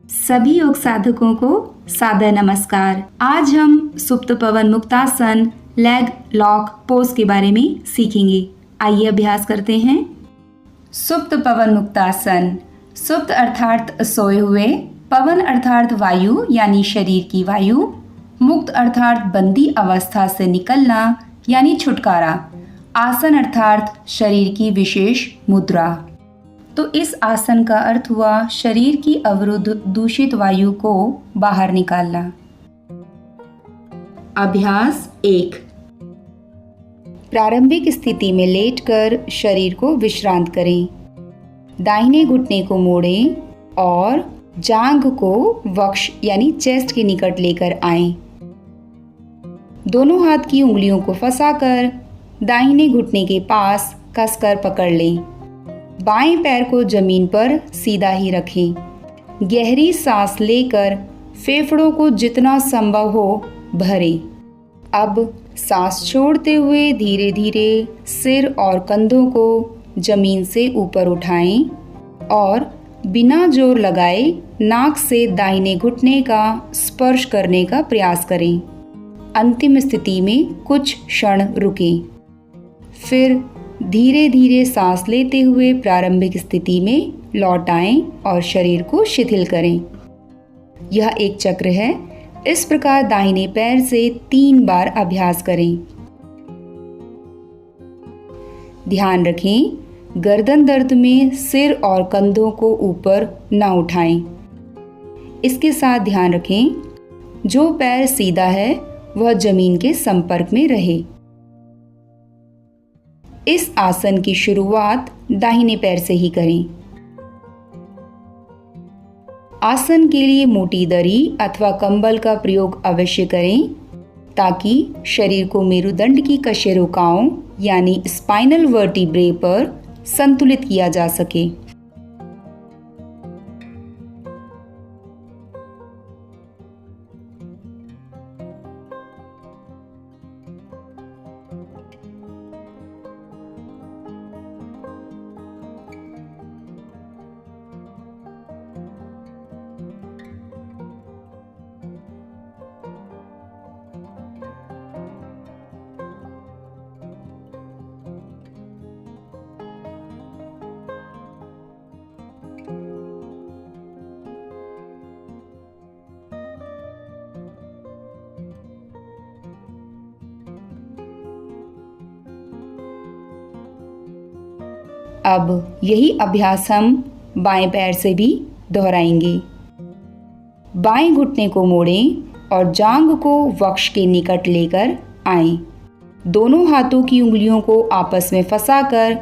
सभी योग साधकों को सादर नमस्कार। आज हम सुप्त पवन मुक्तासन लेग लॉक पोज के बारे में सीखेंगे। आइए अभ्यास करते हैं। सुप्त पवन मुक्तासन। सुप्त अर्थात सोए हुए, पवन अर्थात वायु यानी शरीर की वायु, मुक्त अर्थात बंदी अवस्था से निकलना यानी छुटकारा, आसन अर्थात शरीर की विशेष मुद्रा। तो इस आसन का अर्थ हुआ शरीर की अवरुद्ध दूषित वायु को बाहर निकालना। अभ्यास 1। प्रारंभिक स्थिति में लेटकर शरीर को विश्रांत करें। दाहिने घुटने को मोड़ें और जांघ को वक्ष यानी चेस्ट के निकट लेकर आएं। दोनों हाथ की उंगलियों को फंसाकर दाहिने घुटने के पास कसकर पकड़ लें। बाएं पैर को जमीन पर सीधा ही रखें। गहरी सांस लेकर फेफड़ों को जितना संभव हो भरें। अब सांस छोड़ते हुए धीरे धीरे सिर और कंधों को जमीन से ऊपर उठाएं और बिना जोर लगाए नाक से दाहिने घुटने का स्पर्श करने का प्रयास करें। अंतिम स्थिति में कुछ क्षण रुकें। फिर धीरे धीरे सांस लेते हुए प्रारंभिक स्थिति में लौट आएं और शरीर को शिथिल करें। यह एक चक्र है। इस प्रकार दाहिने पैर से 3 बार अभ्यास करें। ध्यान रखें, गर्दन दर्द में सिर और कंधों को ऊपर न उठाएं। इसके साथ ध्यान रखें, जो पैर सीधा है वह जमीन के संपर्क में रहे। इस आसन की शुरुआत दाहिने पैर से ही करें। आसन के लिए मोटी दरी अथवा कंबल का प्रयोग अवश्य करें ताकि शरीर को मेरुदंड की कशेरुकाओं यानी स्पाइनल वर्टिब्रे पर संतुलित किया जा सके। अब यही अभ्यास हम बाएं पैर से भी दोहराएंगे। बाएं घुटने को मोड़ें और जांघ को वक्ष के निकट लेकर आएं। दोनों हाथों की उंगलियों को आपस में फंसाकर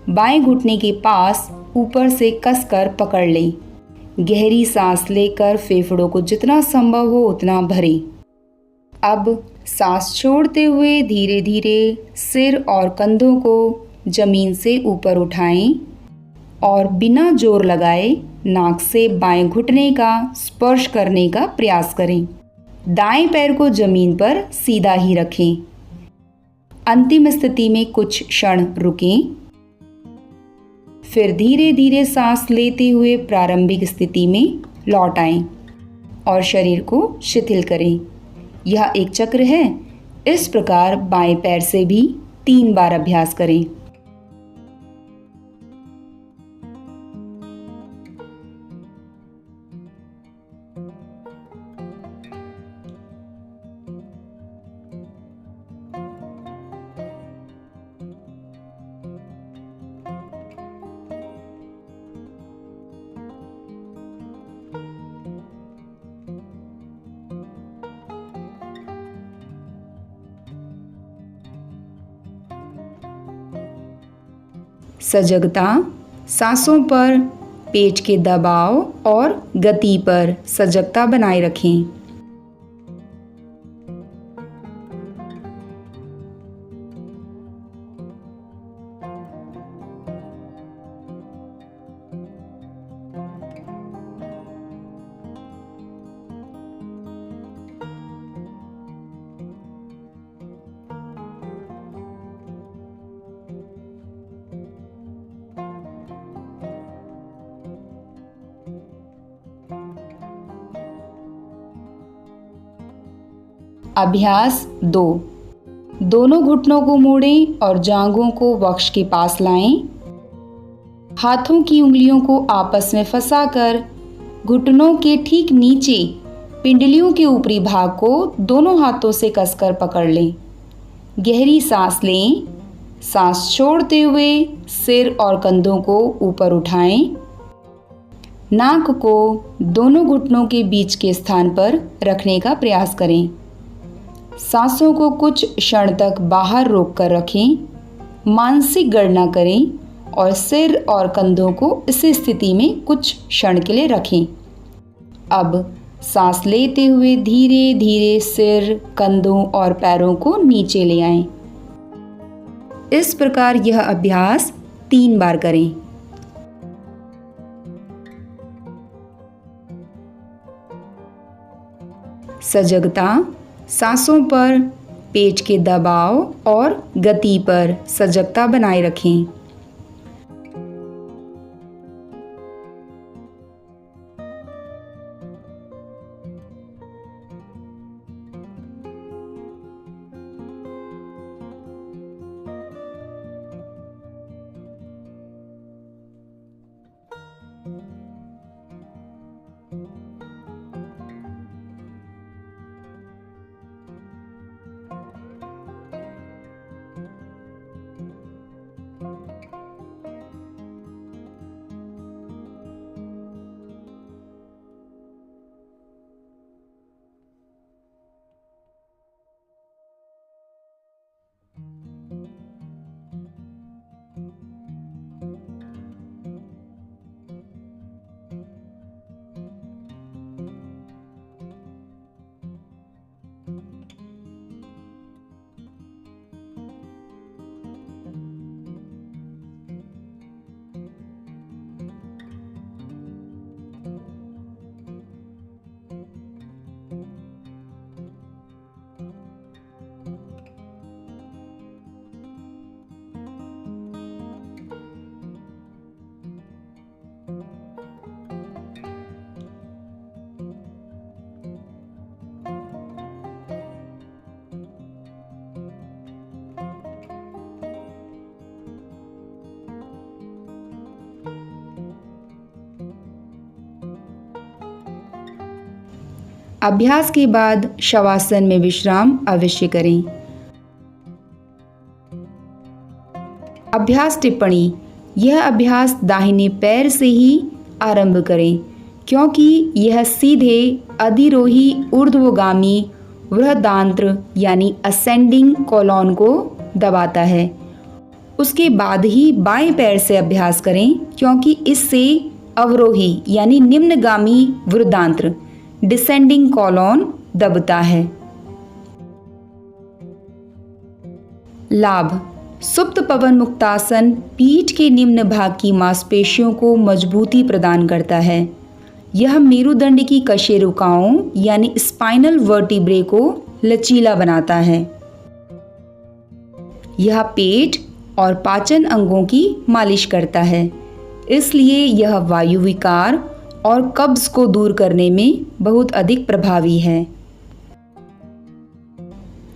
बाएं घुटने के पास ऊपर से कसकर पकड़ लें। गहरी सांस लेकर फेफड़ों को जितना संभव हो उतना भरें। अब सांस छोड़ते हुए धीरे धीरे सिर और कंधों को जमीन से ऊपर उठाएं और बिना जोर लगाए नाक से बाएं घुटने का स्पर्श करने का प्रयास करें। दाएं पैर को जमीन पर सीधा ही रखें। अंतिम स्थिति में कुछ क्षण रुकें। फिर धीरे धीरे सांस लेते हुए प्रारंभिक स्थिति में लौट आएं और शरीर को शिथिल करें। यह एक चक्र है। इस प्रकार बाएं पैर से भी 3 बार अभ्यास करें। सजगता, सांसों पर पेट के दबाव और गति पर सजगता बनाए रखें। अभ्यास 2। दोनों घुटनों को मोड़ें और जांघों को वक्ष के पास लाएं। हाथों की उंगलियों को आपस में फंसाकर घुटनों के ठीक नीचे पिंडलियों के ऊपरी भाग को दोनों हाथों से कसकर पकड़ लें। गहरी सांस लें। सांस छोड़ते हुए सिर और कंधों को ऊपर उठाएं। नाक को दोनों घुटनों के बीच के स्थान पर रखने का प्रयास करें। सांसों को कुछ क्षण तक बाहर रोककर रखें। मानसिक गणना करें और सिर और कंधों को इस स्थिति में कुछ क्षण के लिए रखें। अब सांस लेते हुए धीरे धीरे सिर, कंधों और पैरों को नीचे ले आएं। इस प्रकार यह अभ्यास 3 बार करें। सजगता, सांसों पर, पेट के दबाव और गति पर सजगता बनाए रखें। अभ्यास के बाद शवासन में विश्राम अवश्य करें। अभ्यास टिप्पणी: यह अभ्यास दाहिने पैर से ही आरंभ करें क्योंकि यह सीधे अधिरोही ऊर्ध्वगामी बृहदांत्र यानी असेंडिंग कॉलॉन को दबाता है। उसके बाद ही बाएं पैर से अभ्यास करें क्योंकि इससे अवरोही यानी निम्नगामी वृद्धांत्र डिसेंडिंग कॉलॉन दबता है। लाभ: सुप्त पवन मुक्तासन पीठ के निम्न भाग की मांसपेशियों को मजबूती प्रदान करता है। यह मेरुदंड की कशेरुकाओं यानी स्पाइनल वर्टिब्रे को लचीला बनाता है। यह पेट और पाचन अंगों की मालिश करता है, इसलिए यह वायु विकार और कब्ज को दूर करने में बहुत अधिक प्रभावी है।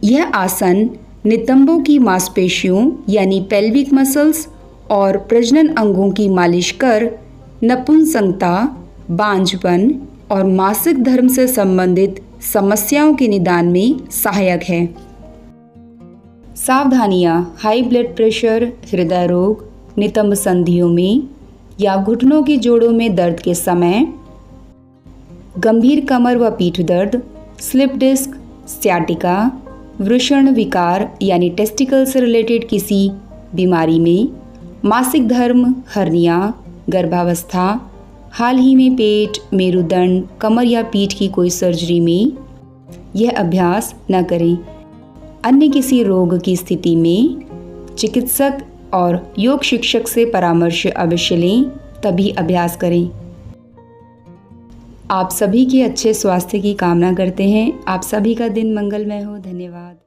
यह आसन नितंबों की मांसपेशियों यानी पेल्विक मसल्स और प्रजनन अंगों की मालिश कर नपुंसकता, बांझपन और मासिक धर्म से संबंधित समस्याओं के निदान में सहायक है। सावधानियां: हाई ब्लड प्रेशर, हृदय रोग, नितंब संधियों में या घुटनों के जोड़ों में दर्द के समय, गंभीर कमर व पीठ दर्द, स्लिप डिस्क, सियाटिका, वृषण विकार यानी टेस्टिकल से रिलेटेड किसी बीमारी में, मासिक धर्म, हर्निया, गर्भावस्था, हाल ही में पेट, मेरुदंड, कमर या पीठ की कोई सर्जरी में यह अभ्यास न करें। अन्य किसी रोग की स्थिति में चिकित्सक और योग शिक्षक से परामर्श अवश्य लें, तभी अभ्यास करें। आप सभी के अच्छे स्वास्थ्य की कामना करते हैं। आप सभी का दिन मंगलमय हो। धन्यवाद।